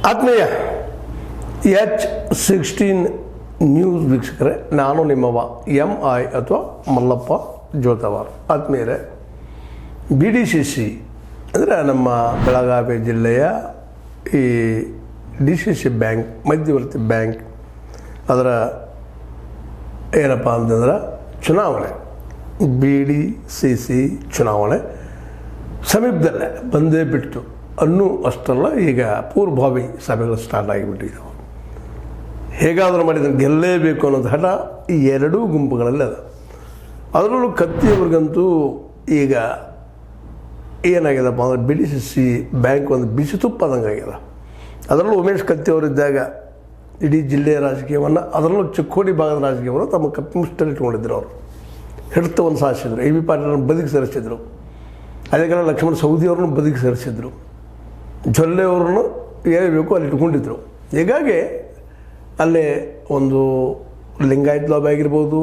ಆತ್ಮೀಯ H16 news ವೀಕ್ಷಕರೇ, ನಾನು ನಿಮ್ಮವ MI ಅಥವಾ ಮಲ್ಲಪ್ಪ ಜೋತವಾರ್. ಆತ್ಮೀಯರೇ, BDCC ಅಂದರೆ ನಮ್ಮ ಬೆಳಗಾವಿ ಜಿಲ್ಲೆಯ ಈ DCC ಬ್ಯಾಂಕ್, ಮಧ್ಯವರ್ತಿ ಬ್ಯಾಂಕ್, ಅದರ ಏನಪ್ಪ ಅಂತಂದ್ರೆ ಚುನಾವಣೆ, BDCC ಚುನಾವಣೆ ಸಮೀಪದಲ್ಲೇ ಬಂದೇ ಬಿಟ್ಟು ಅನ್ನೂ ಅಷ್ಟಲ್ಲ, ಈಗ ಪೂರ್ವಭಾವಿ ಸಭೆಗಳು ಸ್ಟಾರ್ಟ್ ಆಗಿಬಿಟ್ಟಿದ್ದಾವೆ. ಹೇಗಾದರೂ ಮಾಡಿದ್ರೆ ಗೆಲ್ಲೇಬೇಕು ಅನ್ನೋದು ಹಠ ಈ ಎರಡೂ ಗುಂಪುಗಳಲ್ಲಿ ಅದ. ಅದರಲ್ಲೂ ಕತ್ತಿಯವ್ರಿಗಂತೂ ಈಗ ಏನಾಗ್ಯದಪ್ಪ ಅಂದರೆ BDCC ಬ್ಯಾಂಕ್ ಒಂದು ಬಿಸಿ ತುಪ್ಪದಂಗೆ ಆಗ್ಯದ. ಅದರಲ್ಲೂ ಉಮೇಶ್ ಕತ್ತಿಯವರಿದ್ದಾಗ ಇಡೀ ಜಿಲ್ಲೆಯ ರಾಜಕೀಯವನ್ನು, ಅದರಲ್ಲೂ ಚಿಕ್ಕೋಡಿ ಭಾಗದ ರಾಜಕೀಯವನ್ನು ತಮ್ಮ ಕಪ್ಪಿಮುಷ್ಟಲ್ಲಿ ಇಟ್ಕೊಂಡಿದ್ರು. ಅವರು ಹಿಡಿತವನ್ನು ಸಾಧಿಸಿದ್ರು. AB ಪಾಟೀಲರನ್ನು ಬದುಕಿ ಸೇರಿಸಿದ್ರು. ಅದೇ ಕಾಲ ಲಕ್ಷ್ಮಣ ಸವದಿಯವ್ರನ್ನ ಬದುಕಿ ಸೇರಿಸಿದ್ರು. ಜೊಲ್ಲೆಯವ್ರನ್ನು ಏಳಬೇಕು ಅಲ್ಲಿ ಇಟ್ಕೊಂಡಿದ್ರು. ಹೀಗಾಗಿ ಅಲ್ಲೇ ಒಂದು ಲಿಂಗಾಯತ್ ಲಾಬ್ ಆಗಿರ್ಬೋದು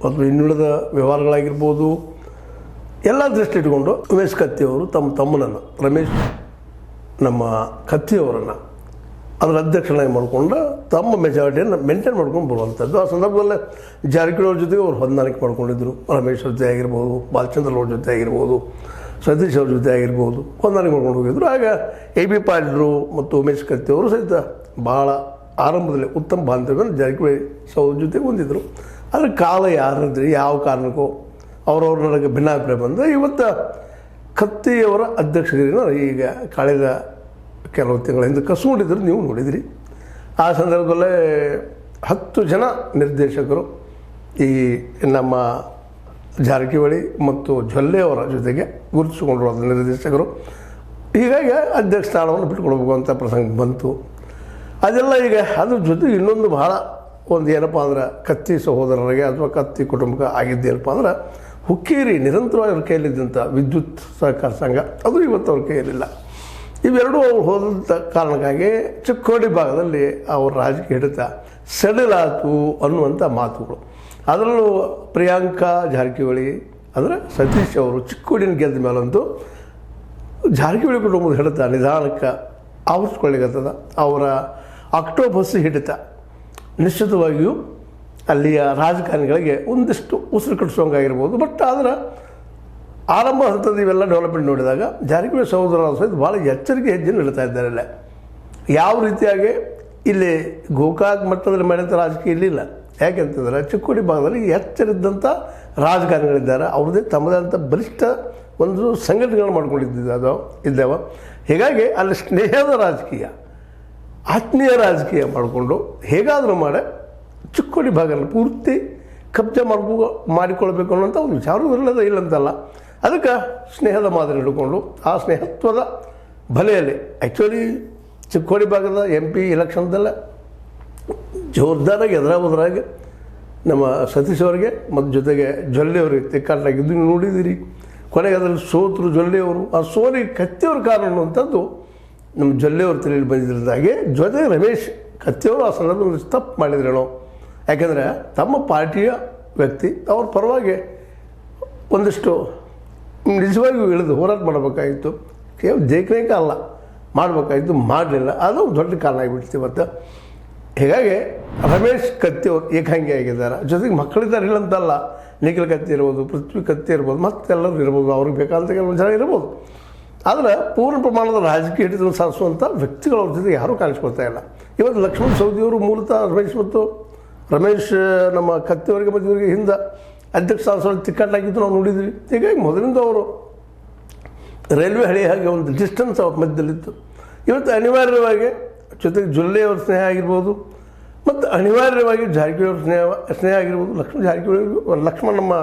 ಅಥವಾ ಇನ್ನುಳಿದ ವ್ಯವಹಾರಗಳಾಗಿರ್ಬೋದು ಎಲ್ಲ ದೃಷ್ಟಿ ಇಟ್ಕೊಂಡು ಉಮೇಶ್ ಕತ್ತಿಯವರು ತಮ್ಮನನ್ನು ರಮೇಶ್ ನಮ್ಮ ಕತ್ತಿಯವರನ್ನು ಅದರ ಅಧ್ಯಕ್ಷನಾಗಿ ಮಾಡಿಕೊಂಡು ತಮ್ಮ ಮೆಜಾರಿಟಿಯನ್ನು ಮೇಂಟೈನ್ ಮಾಡ್ಕೊಂಡು ಬರುವಂಥದ್ದು. ಆ ಸಂದರ್ಭದಲ್ಲೇ ಜಾರಕಿಹೊಳಿ ಅವ್ರ ಜೊತೆಗೆ ಅವ್ರು ಹೊಂದಾಣಿಕೆ ಮಾಡ್ಕೊಂಡಿದ್ದರು. ರಮೇಶ್ ಅವ್ರ ಜೊತೆ ಆಗಿರ್ಬೋದು, ಬಾಲಚಂದ್ರ ಅವ್ರ ಜೊತೆ ಆಗಿರ್ಬೋದು, ಸತೀಶ್ ಅವ್ರ ಜೊತೆ ಆಗಿರ್ಬೋದು, ಹೊಂದಾಣಿಕೆ ಮಾಡ್ಕೊಂಡು ಹೋಗಿದ್ರು. ಆಗ AB ಪಾಟೀಲರು ಮತ್ತು ಉಮೇಶ್ ಕತ್ತಿಯವರು ಸಹಿತ ಭಾಳ ಆರಂಭದಲ್ಲಿ ಉತ್ತಮ ಬಾಂಧವ್ಯವನ್ನು ಜಾರಕಿಹೊಳಿ ಅವ್ರ ಜೊತೆಗೆ ಹೊಂದಿದ್ರು. ಆದರೆ ಕಾಲ ಯಾರಿದ್ರಿ, ಯಾವ ಕಾರಣಕ್ಕೂ ಅವ್ರವ್ರ ನನಗೆ ಭಿನ್ನಾಭಿಪ್ರಾಯ ಬಂದು ಇವತ್ತು ಕತ್ತಿಯವರ ಅಧ್ಯಕ್ಷಗಿರಿನ ಈಗ ಕಳೆದ ಕೆಲವು ತಿಂಗಳ ಹಿಂದೆ ಕಸ್ಕೊಂಡಿದ್ರು, ನೀವು ನೋಡಿದಿರಿ. ಆ ಸಂದರ್ಭದಲ್ಲೇ 10 ಜನ ನಿರ್ದೇಶಕರು ಈ ನಮ್ಮ ಜಾರಕಿಹೊಳಿ ಮತ್ತು ಜೊಲ್ಲೆಯವರ ಜೊತೆಗೆ ಗುರುತಿಸಿಕೊಂಡಿರುವ ನಿರ್ದೇಶಕರು. ಹೀಗಾಗಿ ಅಧ್ಯಕ್ಷ ಸ್ಥಾನವನ್ನು ಬಿಟ್ಟುಕೊಡ್ಬೇಕು ಅಂತ ಪ್ರಸಂಗ ಬಂತು. ಅದೆಲ್ಲ ಈಗ ಅದ್ರ ಜೊತೆಗೆ ಇನ್ನೊಂದು ಬಹಳ ಒಂದು ಏನಪ್ಪ ಅಂದ್ರೆ ಕತ್ತಿ ಸಹೋದರರಿಗೆ ಅಥವಾ ಕತ್ತಿ ಕುಟುಂಬಕ್ಕೆ ಆಗಿದ್ದೇನಪ್ಪ ಅಂದ್ರೆ ಹುಕ್ಕೇರಿ ನಿರಂತರವಾಗಿ ಅವ್ರ ಕೈಯಲ್ಲಿದ್ದಂಥ ವಿದ್ಯುತ್ ಸಹಕಾರ ಸಂಘ, ಅದು ಇವತ್ತು ಅವ್ರ ಕೈಯಲ್ಲಿಲ್ಲ. ಇವೆರಡೂ ಅವ್ರು ಹೋದಂಥ ಕಾರಣಕ್ಕಾಗಿ ಚಿಕ್ಕೋಡಿ ಭಾಗದಲ್ಲಿ ಅವ್ರ ರಾಜಕೀಯ ಹಿಡಿತ ಸೆಡಲ್ ಆಯಿತು ಅನ್ನುವಂಥ ಮಾತುಗಳು. ಅದರಲ್ಲೂ ಪ್ರಿಯಾಂಕಾ ಜಾರಕಿಹೊಳಿ ಅಂದರೆ ಸತೀಶ್ ಅವರು ಚಿಕ್ಕೋಡಿನ ಗೆದ್ದ ಮೇಲಂತೂ ಜಾರಕಿಹೊಳಿ ಕುಟುಂಬದ ಹಿಡಿತ ನಿಧಾನಕ್ಕೆ ಆವರಿಸ್ಕೊಳ್ಳಿಕತ್ತದ. ಅವರ ಆಕ್ಟೋಬಸ್ ಹಿಡಿತ ನಿಶ್ಚಿತವಾಗಿಯೂ ಅಲ್ಲಿಯ ರಾಜಕಾರಣಿಗಳಿಗೆ ಒಂದಿಷ್ಟು ಉಸಿರು ಕಟ್ಟಿಸೋಂಗಾಗಿರ್ಬೋದು. ಬಟ್ ಆದರೆ ಆರಂಭ ಹಂತದ ಇವೆಲ್ಲ ಡೆವಲಪ್ಮೆಂಟ್ ನೋಡಿದಾಗ ಜಾರಕಿಹೊಳಿ ಸಹೋದರರ ಸಹಿತ ಭಾಳ ಎಚ್ಚರಿಕೆ ಹೆಜ್ಜೆಯನ್ನು ಇಡ್ತಾ ಇದ್ದಾರೆ. ಇಲ್ಲ ಯಾವ ರೀತಿಯಾಗಿ ಇಲ್ಲಿ ಗೋಕಾಕ್ ಮಟ್ಟದಲ್ಲಿ ಮಾಡಿದಂಥ ರಾಜಕೀಯ ಇಲ್ಲಿಲ್ಲ. ಯಾಕೆಂತಂದರೆ ಚಿಕ್ಕೋಡಿ ಭಾಗದಲ್ಲಿ ಎಚ್ಚರಿದ್ದಂಥ ರಾಜಕಾರಣಿಗಳಿದ್ದಾರೆ. ಅವ್ರದ್ದೇ ತಮ್ಮದೇ ಅಂತ ಬಲಿಷ್ಠ ಒಂದು ಸಂಘಟನೆಗಳು ಮಾಡ್ಕೊಂಡಿದ್ದಾವೆ. ಹೀಗಾಗಿ ಅಲ್ಲಿ ಸ್ನೇಹದ ರಾಜಕೀಯ, ಆತ್ಮೀಯ ರಾಜಕೀಯ ಮಾಡಿಕೊಂಡು ಹೇಗಾದರೂ ಮಾಡಿ ಚಿಕ್ಕೋಡಿ ಭಾಗದಲ್ಲಿ ಪೂರ್ತಿ ಕಬ್ಜಾ ಮಾಡಿಕೊಳ್ಬೇಕು ಅನ್ನೋಂಥ ಒಂದು ವಿಚಾರವೂ ಇಲ್ಲದ ಇಲ್ಲಂತಲ್ಲ. ಅದಕ್ಕೆ ಸ್ನೇಹದ ಮಾದರಿ ಹಿಡ್ಕೊಂಡು ಆ ಸ್ನೇಹತ್ವದ ಬಲೆಯಲ್ಲಿ ಆ್ಯಕ್ಚುಲಿ ಚಿಕ್ಕೋಡಿ ಭಾಗದ MP ಎಲೆಕ್ಷನ್ದಲ್ಲ ಜೋರ್ದಾರಾಗಿ ಎದುರಾಗಿ ನಮ್ಮ ಸತೀಶ್ ಅವರಿಗೆ ಮತ್ತು ಜೊತೆಗೆ ಜೊಲ್ಲೆಯವರಿಗೆ ತಿಕ್ಕಾಟಾಗಿದ್ದು ನೋಡಿದ್ದೀರಿ. ಕೊನೆಗೆ ಅದರಲ್ಲಿ ಸೋತರು ಜೊಲ್ಲೆಯವರು. ಆ ಸೋಲಿಗೆ ಕತ್ತಿಯವ್ರ ಕಾರಣ ಅನ್ನುವಂಥದ್ದು ನಮ್ಮ ಜೊಲ್ಲೆಯವ್ರ ತಲೆಯಲ್ಲಿ ಬಂದಿದ್ದರಿಂದಾಗಿ ಜೊತೆಗೆ ರಮೇಶ್ ಕತ್ತಿಯವರು ಆ ಸಂದರ್ಭದಲ್ಲಿ ತಪ್ಪು ಮಾಡಿದ್ರೇನೋ. ಯಾಕೆಂದರೆ ತಮ್ಮ ಪಾರ್ಟಿಯ ವ್ಯಕ್ತಿ ಅವ್ರ ಪರವಾಗಿ ಒಂದಿಷ್ಟು ನಿಜವಾಗಿಯೂ ಇಳಿದು ಹೋರಾಟ ಮಾಡಬೇಕಾಗಿತ್ತು. ಕೇವಲ ಜೈಕನೇಕ ಅಲ್ಲ, ಮಾಡಬೇಕಾಗಿತ್ತು, ಮಾಡಲಿಲ್ಲ. ಅದು ದೊಡ್ಡ ಕಾರಣ ಆಗಿಬಿಡ್ತು ಇವತ್ತು. ಹೀಗಾಗಿ ರಮೇಶ್ ಕತ್ತಿಯವರು ಏಕಾಂಗಿ ಆಗಿದ್ದಾರೆ. ಜೊತೆಗೆ ಮಕ್ಕಳಿದ್ದಾರೆ ಇಲ್ಲಂತಲ್ಲ, ನಿಖಿಲ್ ಕತ್ತಿ ಇರ್ಬೋದು, ಪೃಥ್ವಿ ಕತ್ತಿ ಇರ್ಬೋದು, ಮತ್ತೆಲ್ಲರೂ ಇರ್ಬೋದು, ಅವ್ರಿಗೆ ಬೇಕಾದಂಥ ಕೆಲವೊಂದು ಜನ ಇರ್ಬೋದು. ಆದರೆ ಪೂರ್ಣ ಪ್ರಮಾಣದ ರಾಜಕೀಯ ಹಿಡಿತವನ್ನು ಸಾಧಿಸುವಂಥ ವ್ಯಕ್ತಿಗಳು ಅವ್ರ ಜೊತೆಗೆ ಯಾರೂ ಕಾಣಿಸ್ಕೊಳ್ತಾ ಇಲ್ಲ. ಇವತ್ತು ಲಕ್ಷ್ಮಣ ಸವದಿಯವರು ಮೂಲತಃ ರಮೇಶ್ ನಮ್ಮ ಕತ್ತಿಯವರಿಗೆ ಮತ್ತು ಇವರಿಗೆ ಹಿಂದೆ ಅಧ್ಯಕ್ಷ ಸ್ಥಾನದಲ್ಲಿ ತಿಕ್ಕಾಟಾಗಿದ್ದು ನಾವು ನೋಡಿದ್ವಿ. ಹೀಗಾಗಿ ಮೊದಲಿಂದ ಅವರು ರೈಲ್ವೆ ಹಳಿ ಹಾಗೆ ಒಂದು ಡಿಸ್ಟೆನ್ಸ್ ಅವ್ರ ಮಧ್ಯದಲ್ಲಿತ್ತು. ಇವತ್ತು ಅನಿವಾರ್ಯವಾಗಿ ಜೊತೆಗೆ ಜೊಲ್ಲೆಯವ್ರ ಸ್ನೇಹ ಆಗಿರ್ಬೋದು ಮತ್ತು ಅನಿವಾರ್ಯವಾಗಿ ಜಾರಕಿಹೊಳಿ ಸ್ನೇಹ ಆಗಿರ್ಬೋದು. ಲಕ್ಷ್ಮಣ ನಮ್ಮ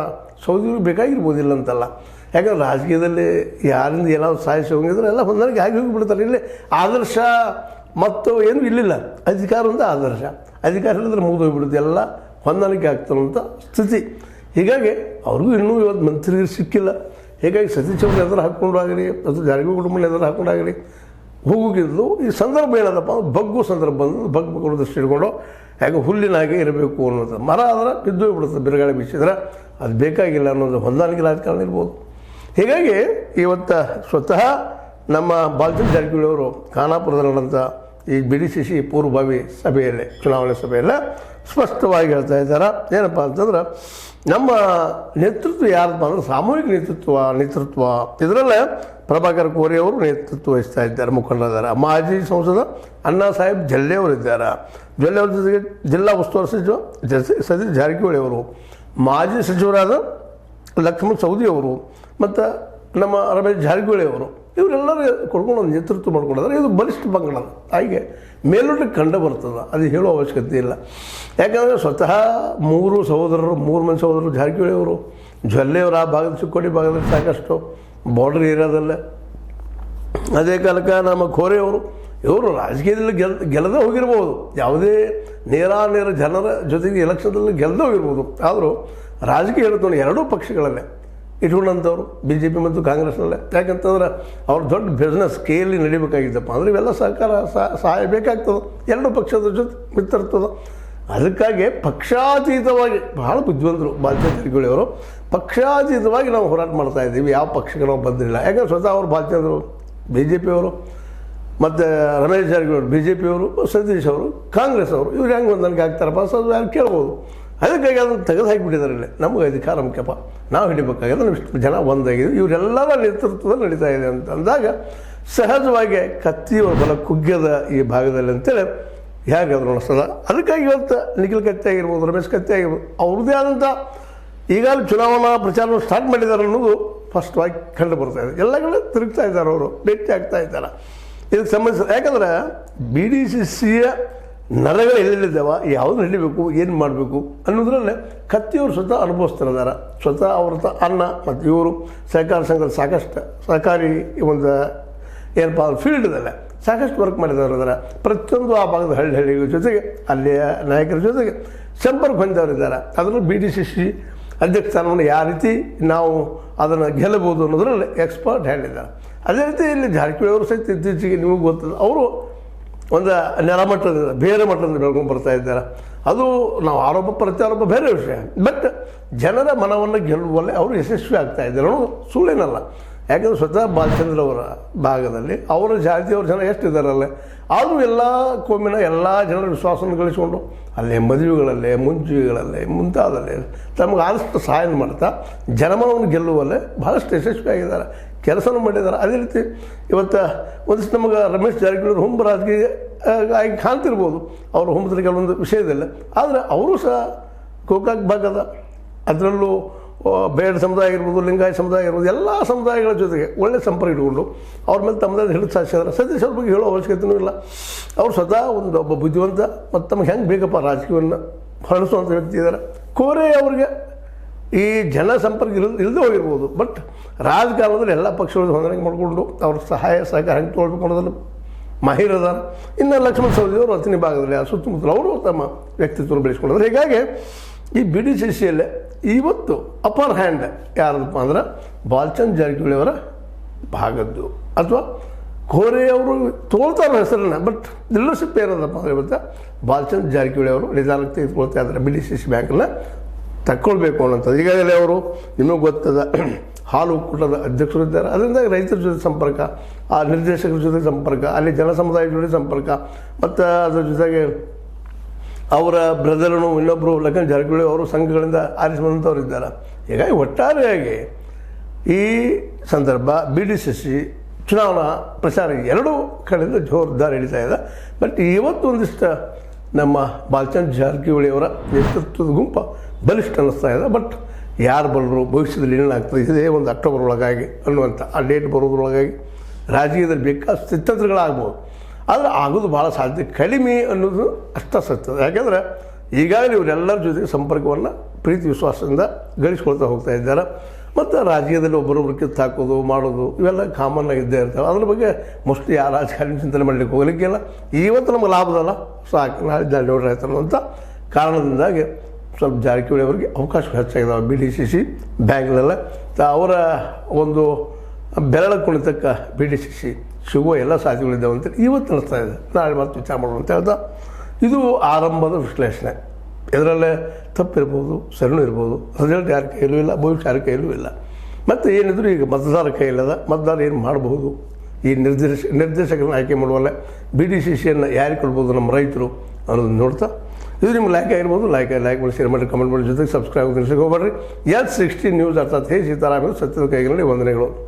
ಸೌದಿಯವ್ರಿಗೆ ಬೇಕಾಗಿರ್ಬೋದಿಲ್ಲ ಅಂತಲ್ಲ. ಯಾಕಂದ್ರೆ ರಾಜಕೀಯದಲ್ಲಿ ಯಾರಿಂದ ಏನಾದ್ರು ಸಾಯಿಸಿ ಹೋಗಿದ್ರೆ ಎಲ್ಲ ಹೊಂದಾಣಿಕೆ ಆಗಿ ಹೋಗಿಬಿಡ್ತಾರೆ. ಇಲ್ಲಿ ಆದರ್ಶ ಮತ್ತು ಏನೂ ಇಲ್ಲಿಲ್ಲ. ಅಧಿಕಾರ ಒಂದು ಆದರ್ಶ, ಅಧಿಕಾರ ಇಲ್ಲದ್ರೆ ಮುಗಿದೋಗ್ಬಿಡುತ್ತೆ, ಎಲ್ಲ ಹೊಂದಾಣಿಕೆ ಆಗ್ತಾರಂಥ ಸ್ಥಿತಿ. ಹೀಗಾಗಿ ಅವ್ರಿಗೂ ಇನ್ನೂ ಇವತ್ತು ಮಂತ್ರಿಗಳು ಸಿಕ್ಕಿಲ್ಲ. ಹೀಗಾಗಿ ಸತೀಶ್ ಅವ್ರನ್ನ ಎದುರು ಹಾಕ್ಕೊಂಡು ಆಗಲಿ ಅಥವಾ ಜಾರಕಿಹೊಳಿ ಕುಟುಂಬನ ಎದುರು ಹಾಕೊಂಡಾಗಲಿ ಹೋಗಿದ್ದು ಈ ಸಂದರ್ಭ ಏನದಪ್ಪ ಅಂದ್ರೆ ಬಗ್ಗು ಸಂದರ್ಭ ಬಂದು ಬಗ್ಗು ದೃಷ್ಟಿ ಹಿಡ್ಕೊಂಡು ಹೇಗೆ ಹುಲ್ಲಿನಾಗೆ ಇರಬೇಕು ಅನ್ನೋದು. ಮರ ಆದ್ರೆ ಬಿದ್ದು ಹೋಗ್ಬಿಡುತ್ತೆ, ಬಿರುಗಾಳಿ ಬೀಸಿದ್ರೆ ಅದು ಬೇಕಾಗಿಲ್ಲ ಅನ್ನೋದು ಹೊಂದಾಣಿಕೆ ರಾಜಕಾರಣ ಇರ್ಬೋದು. ಹೀಗಾಗಿ ಇವತ್ತು ಸ್ವತಃ ನಮ್ಮ ಬಾಲಚಂದ್ರ ಜಾರಕಿಹೊಳಿ ಅವರು ಖಾನಾಪುರದಲ್ಲಿ ನಡೆದಂಥ ಈ BDCC ಪೂರ್ವಭಾವಿ ಸಭೆಯಲ್ಲೇ ಚುನಾವಣೆ ಸಭೆಯಲ್ಲೇ ಸ್ಪಷ್ಟವಾಗಿ ಹೇಳ್ತಾ ಇದ್ದಾರೆ. ಏನಪ್ಪ ಅಂತಂದ್ರೆ ನಮ್ಮ ನೇತೃತ್ವ ಯಾರಪ್ಪ ಅಂದ್ರೆ ಸಾಮೂಹಿಕ ನೇತೃತ್ವ ಇದರಲ್ಲೇ ಪ್ರಭಾಕರ್ ಕೋರೆ ಅವರು ನೇತೃತ್ವ ವಹಿಸ್ತಾ ಇದ್ದಾರೆ, ಮುಖಂಡರಿದ್ದಾರೆ. ಮಾಜಿ ಸಂಸದ ಅಣ್ಣಾ ಸಾಹೇಬ್ ಜಲ್ಲೆ ಅವರಿದ್ದಾರೆ. ಜಲ್ಲೆ ಅವರ ಜೊತೆಗೆ ಜಿಲ್ಲಾ ಉಸ್ತುವಾರಿ ಸಚಿವ ಸತೀಶ್ ಜಾರಕಿಹೊಳಿ ಅವರು, ಮಾಜಿ ಸಚಿವರಾದ ಲಕ್ಷ್ಮಣ್ ಸವದಿ ಅವರು ಮತ್ತು ನಮ್ಮ ರಮೇಶ್ ಜಾರಕಿಹೊಳಿ ಅವರು, ಇವರೆಲ್ಲರೂ ಕೊಡ್ಕೊಂಡು ಒಂದು ನೇತೃತ್ವ ಮಾಡ್ಕೊಂಡಿದ್ದಾರೆ. ಇದು ಬಲಿಷ್ಠ ಪಂಗಡ ಹಾಗೆ ಮೇಲ್ನೋಟಕ್ಕೆ ಕಂಡು ಬರ್ತದೆ, ಅದು ಹೇಳೋ ಅವಶ್ಯಕತೆ ಇಲ್ಲ. ಯಾಕಂದರೆ ಸ್ವತಃ ಮೂರು ಮಂದಿ ಸಹೋದರರು ಜಾರಕಿಹೊಳಿ ಅವರು, ಜೊಲ್ಲೆಯವರು ಆ ಭಾಗದ ಚಿಕ್ಕೋಡಿ ಭಾಗದಲ್ಲಿ ಸಾಕಷ್ಟು ಬಾರ್ಡರ್ ಏರಿಯಾದಲ್ಲೇ. ಅದೇ ಕಾಲಕ್ಕೆ ನಮ್ಮ ಕೋರೆ ಅವರು, ಇವರು ರಾಜಕೀಯದಲ್ಲಿ ಗೆಲ್ಲದೆ ಹೋಗಿರ್ಬೋದು, ಯಾವುದೇ ನೇರ ಜನರ ಜೊತೆಗೆ ಎಲೆಕ್ಷನ್ದಲ್ಲಿ ಗೆಲ್ಲದೆ ಹೋಗಿರ್ಬೋದು. ಆದರೂ ರಾಜಕೀಯ ಹೇಳ್ಕೊಂಡು ಎರಡೂ ಪಕ್ಷಗಳಲ್ಲೇ ಇಟ್ಕೊಂಡಂಥವ್ರು BJP ಮತ್ತು ಕಾಂಗ್ರೆಸ್ನಲ್ಲೇ. ಯಾಕಂತಂದ್ರೆ ಅವ್ರ ದೊಡ್ಡ ಬಿಸ್ನೆಸ್ ಸ್ಕೇಲಿ ನಡಿಬೇಕಾಗಿದ್ದಪ್ಪ ಅಂದರೆ ಇವೆಲ್ಲ ಸಹಾಯ ಬೇಕಾಗ್ತದೆ ಎರಡೂ ಪಕ್ಷದ ಜೊತೆ ಮಿತ್ರತ್ವದ. ಅದಕ್ಕಾಗಿ ಪಕ್ಷಾತೀತವಾಗಿ ಬಹಳ ಬುದ್ಧಿವಂತರು ಬಾಲಚಂದ್ರ ಅವರು. ಪಕ್ಷಾತೀತವಾಗಿ ನಾವು ಹೋರಾಟ ಮಾಡ್ತಾ ಇದ್ದೀವಿ, ಯಾವ ಪಕ್ಷಕ್ಕೆ ನಾವು ಬಂದಿಲ್ಲ. ಯಾಕಂದ್ರೆ ಸ್ವತಃ ಅವರು ಬಾಲಚಂದ್ರು BJP ಅವರು, ಮತ್ತು ರಮೇಶ್ ಜಾರಕಿಹೊಳಿ BJP ಅವರು, ಸತೀಶ್ ಅವರು ಕಾಂಗ್ರೆಸ್ ಅವರು, ಇವ್ರು ಹೆಂಗೆ ಹೊಂದಾಣಿಕೆ ಆಗ್ತಾರಪ್ಪ ಅದು ಯಾರು ಕೇಳ್ಬೋದು. ಅದಕ್ಕಾಗಿ ಅದನ್ನು ತೆಗೆದು ಹಾಕಿಬಿಟ್ಟಿದ್ದಾರೆ. ಇಲ್ಲಿ ನಮಗೆ ಅಧಿಕಾರ ಮುಖ್ಯಪ್ಪ, ನಾವು ಹಿಡಿಬೇಕಾಗಿದೆ, ನಾವು ಇಷ್ಟು ಜನ ಒಂದಾಗಿದ್ದೀವಿ, ಇವರೆಲ್ಲರ ನೇತೃತ್ವದಲ್ಲಿ ನಡೀತಾ ಇದೆ ಅಂತ ಅಂದಾಗ ಸಹಜವಾಗಿ ಕತ್ತಿಯ ಬಲ ಕುಗ್ಗದ ಈ ಭಾಗದಲ್ಲಿ ಅಂತೇಳಿ ಹೇಗಾದ್ರು ಅನಿಸ್ತದ. ಅದಕ್ಕಾಗಿ ಇವತ್ತು ನಿಖಿಲ್ ಕತ್ತಿ ಆಗಿರ್ಬೋದು, ರಮೇಶ್ ಕತ್ತಿ ಆಗಿರ್ಬೋದು, ಅವ್ರದ್ದೇ ಆದಂಥ ಈಗಾಗಲೇ ಚುನಾವಣಾ ಪ್ರಚಾರವನ್ನು ಸ್ಟಾರ್ಟ್ ಮಾಡಿದ್ದಾರೆ ಅನ್ನೋದು ಸ್ಪಷ್ಟವಾಗಿ ಕಂಡು ಬರ್ತಾ ಇದೆ. ಎಲ್ಲ ಕಡೆ ತಿರುಗ್ತಾ ಇದ್ದಾರೆ, ಅವರು ಭೇಟಿ ಆಗ್ತಾ ಇದ್ದಾರೆ. ಇದಕ್ಕೆ ಸಂಬಂಧಿಸಿದ ಯಾಕಂದ್ರೆ BDCCಯ ನರಗಳು ಎಲ್ಲೆಲ್ಲಿದ್ದಾವೆ, ಯಾವುದು ನಡಿಬೇಕು, ಏನು ಮಾಡಬೇಕು ಅನ್ನೋದ್ರಲ್ಲೇ ಕತ್ತಿಯವರು ಸ್ವತಃ ಅನುಭವಿಸ್ತಿದ್ದಾರೆ. ಸ್ವತಃ ಅವ್ರ ಅಣ್ಣ ಮತ್ತು ಇವರು ಸಹಕಾರ ಸಂಘದ ಸಾಕಷ್ಟು ಸಹಕಾರಿ ಒಂದು ಏನಪ್ಪ ಫೀಲ್ಡ್ದಲ್ಲೇ ಸಾಕಷ್ಟು ವರ್ಕ್ ಮಾಡಿದವರು ಇದ್ದಾರೆ. ಪ್ರತಿಯೊಂದು ಆ ಭಾಗದ ಹಳ್ಳಿಗಳ ಜೊತೆಗೆ ಅಲ್ಲಿಯ ನಾಯಕರ ಜೊತೆಗೆ ಸಂಪರ್ಕ ಹೊಂದವರಿದ್ದಾರೆ. ಅದರಲ್ಲೂ BDCC ಅಧ್ಯಕ್ಷ ಸ್ಥಾನವನ್ನು ಯಾವ ರೀತಿ ನಾವು ಅದನ್ನು ಗೆಲ್ಲಬಹುದು ಅನ್ನೋದ್ರಲ್ಲಿ ಎಕ್ಸ್ಪರ್ಟ್ ಹೇಳಿದ್ದಾರೆ. ಅದೇ ರೀತಿ ಇಲ್ಲಿ ಜಾರಕಿಹೊಳಿ ಅವರು ಸಹಿತ ಇತ್ತೀಚೆಗೆ ನಿಮಗೆ ಗೊತ್ತದ, ಅವರು ಒಂದು ನೆಲಮಟ್ಟದಿಂದ ಬೇರೆ ಮಟ್ಟದಿಂದ ಬೆಳ್ಕೊಂಡು ಬರ್ತಾ ಇದ್ದಾರೆ. ಅದು ನಾವು ಆರೋಪ ಪ್ರತ್ಯಾರೋಪ ಬೇರೆ ವಿಷಯ, ಬಟ್ ಜನರ ಮನವನ್ನು ಗೆಲ್ಲುವಲ್ಲಿ ಅವರು ಯಶಸ್ವಿ ಆಗ್ತಾ ಇದ್ದಾರೆ ಅನ್ನೋದು ಸುಳ್ಳೇನಲ್ಲ. ಯಾಕಂದರೆ ಸ್ವತಃ ಬಾಲಚಂದ್ರ ಅವರ ಭಾಗದಲ್ಲಿ ಅವರ ಜಾತಿಯವ್ರ ಜನ ಎಷ್ಟಿದ್ದಾರಲ್ಲೇ, ಆದರೂ ಎಲ್ಲ ಕೋಮಿನ ಎಲ್ಲ ಜನರ ವಿಶ್ವಾಸವನ್ನು ಗಳಿಸಿಕೊಂಡು ಅಲ್ಲೇ ಮದುವೆಗಳಲ್ಲೇ ಮುಂಜಿಗಳಲ್ಲೇ ಮುಂತಾದಲ್ಲೇ ತಮಗೆ ಆದಷ್ಟು ಸಹಾಯ ಮಾಡ್ತಾ ಜನಮನವನ್ನು ಗೆಲ್ಲುವಲ್ಲೇ ಭಾಳಷ್ಟು ಯಶಸ್ವಿ ಆಗಿದ್ದಾರೆ, ಕೆಲಸನೂ ಮಾಡಿದ್ದಾರೆ. ಅದೇ ರೀತಿ ಇವತ್ತು ಒಂದಿಷ್ಟು ನಮಗೆ ರಮೇಶ್ ಜಾರಕಿಹೊಳಿ ಹುಂಬ ರಾಜಕೀಯ ಆಗಿ ಕಾಣ್ತಿರ್ಬೋದು ಅವರು ಹುಂಬದಲ್ಲಿ ಕೆಲವೊಂದು ವಿಷಯದಲ್ಲ. ಆದರೆ ಅವರು ಸಹ ಗೋಕಾಕ್ ಭಾಗದ ಅದರಲ್ಲೂ ಬೇಡ ಸಮುದಾಯ ಆಗಿರ್ಬೋದು, ಲಿಂಗಾಯತ ಸಮುದಾಯ ಆಗಿರ್ಬೋದು, ಎಲ್ಲ ಸಮುದಾಯಗಳ ಜೊತೆಗೆ ಒಳ್ಳೆಯ ಸಂಪರ್ಕ ಇಟ್ಕೊಂಡು ಅವ್ರ ಮೇಲೆ ತಮ್ಮದೇ ಹಿಡಿದು ಸಾಧಿಸಿದ್ದಾರೆ. ಸತೀಶ್ ಅವ್ರ ಬಗ್ಗೆ ಹೇಳೋ ಅವಶ್ಯಕತೆಯೂ ಇಲ್ಲ. ಅವ್ರು ಸ್ವತಃ ಒಬ್ಬ ಬುದ್ಧಿವಂತ ಮತ್ತು ತಮಗೆ ಹೆಂಗೆ ಬೇಕಪ್ಪ ರಾಜಕೀಯವನ್ನು ಹೊರಡಿಸುವಂಥ ವ್ಯಕ್ತಿ ಇದ್ದಾರೆ. ಕೋರೆ ಅವ್ರಿಗೆ ಈ ಜನ ಸಂಪರ್ಕ ಇಲ್ಲದೆ ಹೋಗಿರ್ಬೋದು, ಬಟ್ ರಾಜಕಾರಣದಲ್ಲಿ ಎಲ್ಲ ಪಕ್ಷಗಳು ಹೊಂದಾಣಿಕೆ ಮಾಡಿಕೊಂಡು ಅವ್ರ ಸಹಾಯ ಸಹಕಾರ ಹೆಂಗೆ ತೊಗೊಳ್ಬೇಕು ಅನ್ನೋದನ್ನು ಮಾಹಿರದಾರ. ಇನ್ನು ಲಕ್ಷ್ಮಣ್ ಸವದಿ ಅವರು ರಚನೆ ಭಾಗದಲ್ಲಿ ಸುತ್ತಮುತ್ತಲು ಅವರು ತಮ್ಮ ವ್ಯಕ್ತಿತ್ವವನ್ನು ಬೆಳೆಸ್ಕೊಂಡಿದ್ದಾರೆ. ಹೀಗಾಗಿ ಈ BDCCಯಲ್ಲೇ ಇವತ್ತು ಅಪ್ಪರ್ ಹ್ಯಾಂಡ್ ಯಾರದಪ್ಪ ಅಂದ್ರೆ ಬಾಲಚಂದ್ರ ಜಾರಕಿಹೊಳಿ ಅವರ ಭಾಗದ್ದು, ಅಥವಾ ಕೋರೆ ಅವರು ತೊಗೊಳ್ತಾರೆ ಹೆಸರನ್ನ, ಬಟ್ ಲೀಡರ್ಶಿಪ್ ಏನದಪ್ಪ ಅಂದರೆ ಇವತ್ತು ಬಾಲಚಂದ್ರ ಜಾರಕಿಹೊಳಿ ಅವರು ನಿಧಾನಕ್ಕೆ ತೆಗೆದುಕೊಳ್ತಾ ಇದ್ದಾರೆ. BDCC ಬ್ಯಾಂಕನ್ನು ತಕ್ಕೊಳ್ಬೇಕು ಅನ್ನೋಂಥದ್ದು. ಈಗಾಗಲೇ ಅವರು ನಿಮಗೆ ಗೊತ್ತದ ಹಾಲು ಒಕ್ಕೂಟದ ಅಧ್ಯಕ್ಷರಿದ್ದಾರೆ. ಅದರಿಂದ ರೈತರ ಜೊತೆ ಸಂಪರ್ಕ, ಆ ನಿರ್ದೇಶಕರ ಜೊತೆ ಸಂಪರ್ಕ, ಅಲ್ಲಿ ಜನ ಸಮುದಾಯದ ಜೊತೆ ಸಂಪರ್ಕ, ಮತ್ತು ಅದರ ಜೊತೆಗೆ ಅವರ ಬ್ರದರನು ಇನ್ನೊಬ್ಬರು ಲಕ್ಷ್ಮಣ್ ಜಾರಕಿಹೊಳಿ ಅವರು ಸಂಘಗಳಿಂದ ಆರಿಸಿ ಬಂದಂಥವ್ರು ಇದ್ದಾರೆ. ಹೀಗಾಗಿ ಒಟ್ಟಾರೆಯಾಗಿ ಈ ಸಂದರ್ಭ BDCC ಚುನಾವಣಾ ಪ್ರಚಾರ ಎರಡೂ ಕಡೆಯಿಂದ ಜೋರ್ದಾರ್ ಹಿಡಿತಾ ಇದೆ. ಬಟ್ ಇವತ್ತು ಒಂದಿಷ್ಟು ನಮ್ಮ ಬಾಲಚಂದ್ರ ಜಾರಕಿಹೊಳಿ ಅವರ ನೇತೃತ್ವದ ಗುಂಪು ಬಲಿಷ್ಠ ಅನ್ನಿಸ್ತಾ ಇದೆ. ಬಟ್ ಯಾರು ಬಲ್ಲರು, ಭವಿಷ್ಯದಲ್ಲಿ ಏನಾಗ್ತದೆ, ಇದೇ ಒಂದು ಅಕ್ಟೋಬರ್ ಒಳಗಾಗಿ ಅನ್ನುವಂಥ ಆ ಡೇಟ್ ಬರೋದ್ರೊಳಗಾಗಿ ರಾಜಕೀಯದಲ್ಲಿ ಬೇಕಾದ ಸ್ಥಿತ್ಯಂತರಗಳಾಗ್ಬೋದು. ಆದರೆ ಆಗೋದು ಭಾಳ ಸಾಧ್ಯ ಕಡಿಮೆ ಅನ್ನೋದು ಅಷ್ಟ ಸತ್ಯ. ಯಾಕೆಂದರೆ ಈಗಾಗಲೇ ಇವರೆಲ್ಲರ ಜೊತೆಗೆ ಸಂಪರ್ಕವನ್ನು ಪ್ರೀತಿ ವಿಶ್ವಾಸದಿಂದ ಗಳಿಸ್ಕೊಳ್ತಾ ಹೋಗ್ತಾ ಇದ್ದಾರೆ. ಮತ್ತು ರಾಜಕೀಯದಲ್ಲಿ ಒಬ್ಬರೊಬ್ಬರು ಕಿತ್ತು ಹಾಕೋದು ಮಾಡೋದು ಇವೆಲ್ಲ ಕಾಮನ್ ಆಗಿದ್ದೇ ಇರ್ತವೆ. ಅದ್ರ ಬಗ್ಗೆ ಮೋಸ್ಟ್ಲಿ ಯಾರು ರಾಜಕಾರಣಿ ಚಿಂತನೆ ಮಾಡಲಿಕ್ಕೆ ಹೋಗಲಿಕ್ಕಿಲ್ಲ. ಇವತ್ತು ನಮಗೆ ಲಾಭದಲ್ಲ, ಸಾಕು ನಾಳೆ ನೋಡ್ರಿ ಆಯ್ತು ಅನ್ನುವಂಥ ಕಾರಣದಿಂದಾಗಿ ಸ್ವಲ್ಪ ಜಾರಕಿಹೊಳಿ ಅವರಿಗೆ ಅವಕಾಶ ಹೆಚ್ಚಾಗಿದ್ದಾವೆ BDCC ಬ್ಯಾಂಕ್ನಲ್ಲ. ಅವರ ಒಂದು ಬೆರಳ ಕುಣಿತಕ್ಕೆ BDCC ಸಿಗುವ ಎಲ್ಲ ಸಾಧ್ಯತೆಗಳಿದ್ದಾವೆ ಅಂತೇಳಿ ಇವತ್ತು ಅನ್ನಿಸ್ತಾ ಇದೆ. ನಾಳೆ ಮತ್ತೆ ವಿಚಾರ ಮಾಡೋಣ ಅಂತ ಹೇಳ್ತಾ ಇದು ಆರಂಭದ ವಿಶ್ಲೇಷಣೆ. ಇದರಲ್ಲೇ ತಪ್ಪಿರ್ಬೋದು, ಸರಿನೂ ಇರ್ಬೋದು. ರಿಸಲ್ಟ್ ಯಾರ ಕೈಯಲ್ಲೂ ಇಲ್ಲ, ಭವಿಷ್ಯ ಯಾರ ಕೈಯಲ್ಲೂ ಇಲ್ಲ. ಮತ್ತು ಏನಿದ್ರು ಈಗ ಮತದಾರ ಕೈಯಿಲ್ಲದ, ಮತದಾರ ಏನು ಮಾಡಬಹುದು, ಈ ನಿರ್ದೇಶಕರನ್ನ ಆಯ್ಕೆ ಮಾಡುವಲ್ಲ BDCCಯನ್ನು ಯಾರಿಗೆ ಕೊಡ್ಬೋದು ನಮ್ಮ ರೈತರು ಅನ್ನೋದನ್ನ ನೋಡ್ತಾ, ಇದು ನಿಮ್ಗೆ ಲೈಕ್ ಆಗಿರ್ಬೋದು. ಲೈಕ್ ಮಾಡಿ, ಶೇರ್ ಮಾಡಿ, ಕಮೆಂಟ್ ಮಾಡಿ, ಜೊತೆಗೆ ಸಬ್ಸ್ಕ್ರೈಬ್ ಹೋಗ್ಬೇಡ್ರಿ. S16 ನ್ಯೂಸ್ ಅರ್ಥಾತ್ ಹೇ ಸೀತಾರಾಮ ಸತ್ಯದ ಕೈಗಳಲ್ಲಿ ವಂದನೆಗಳು.